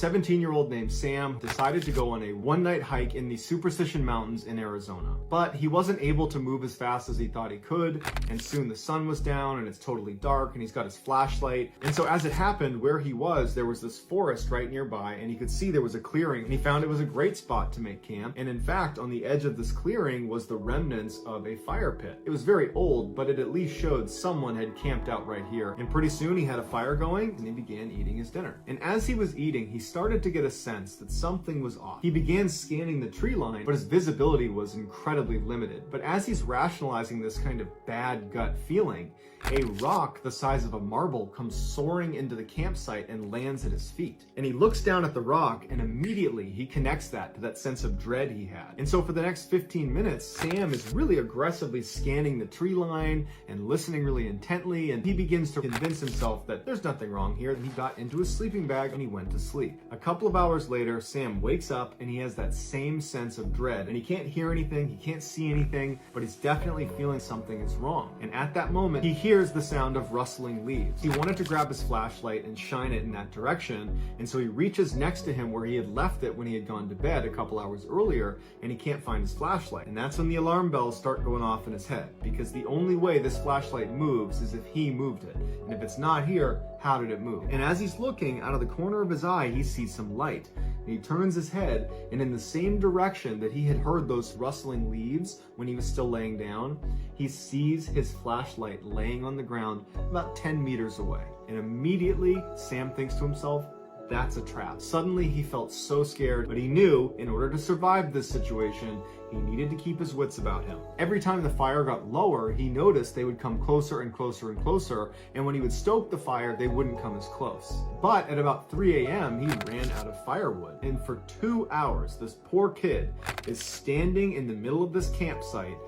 17-year-old named Sam decided to go on a one-night hike in the Superstition Mountains in Arizona. But he wasn't able to move as fast as he thought he could, and soon the sun was down and it's totally dark and he's got his flashlight. And so as it happened, where he was, there was this forest right nearby and he could see there was a clearing, and he found it was a great spot to make camp. And in fact, on the edge of this clearing was the remnants of a fire pit. It was very old, but it at least showed someone had camped out right here. And pretty soon he had a fire going and he began eating his dinner. And as he was eating, he started to get a sense that something was off. He began scanning the tree line, but his visibility was incredibly limited. But as he's rationalizing this kind of bad gut feeling, a rock the size of a marble comes soaring into the campsite and lands at his feet. And he looks down at the rock and immediately he connects that to that sense of dread he had. And so for the next 15 minutes, Sam is really aggressively scanning the tree line and listening really intently, and he begins to convince himself that there's nothing wrong here. And he got into his sleeping bag and he went to sleep. A couple of hours later, Sam wakes up and he has that same sense of dread, and he can't hear anything, he can't see anything, but he's definitely feeling something is wrong. And at that moment, he hears the sound of rustling leaves. He wanted to grab his flashlight and shine it in that direction, and so he reaches next to him where he had left it when he had gone to bed a couple hours earlier, and he can't find his flashlight. And that's when the alarm bells start going off in his head, because the only way this flashlight moves is if he moved it. And if it's not here, how did it move? And as he's looking, out of the corner of his eye, he sees some light. And he turns his head, and in the same direction that he had heard those rustling leaves when he was still laying down, he sees his flashlight laying on the ground about 10 meters away. And immediately, Sam thinks to himself, that's a trap. Suddenly he felt so scared, but he knew in order to survive this situation, he needed to keep his wits about him. Every time the fire got lower, he noticed they would come closer and closer and closer, and when he would stoke the fire, they wouldn't come as close. But at about 3 a.m., he ran out of firewood. And for 2 hours, this poor kid is standing in the middle of this campsite,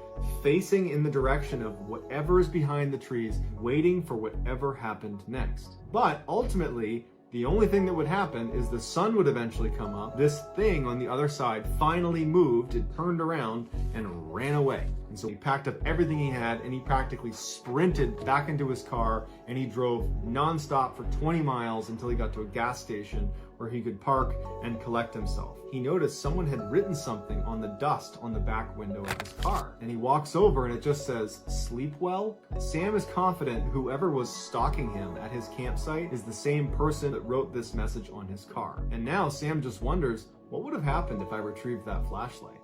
facing in the direction of whatever is behind the trees, waiting for whatever happened next. But ultimately, the only thing that would happen is the sun would eventually come up. This thing on the other side finally moved, it turned around and ran away. And so he packed up everything he had and he practically sprinted back into his car, and he drove nonstop for 20 miles until he got to a gas station where he could park and collect himself. He noticed someone had written something on the dust on the back window of his car, and he walks over and it just says, "Sleep well?" Sam is confident whoever was stalking him at his campsite is the same person that wrote this message on his car. And now Sam just wonders, what would have happened if I retrieved that flashlight?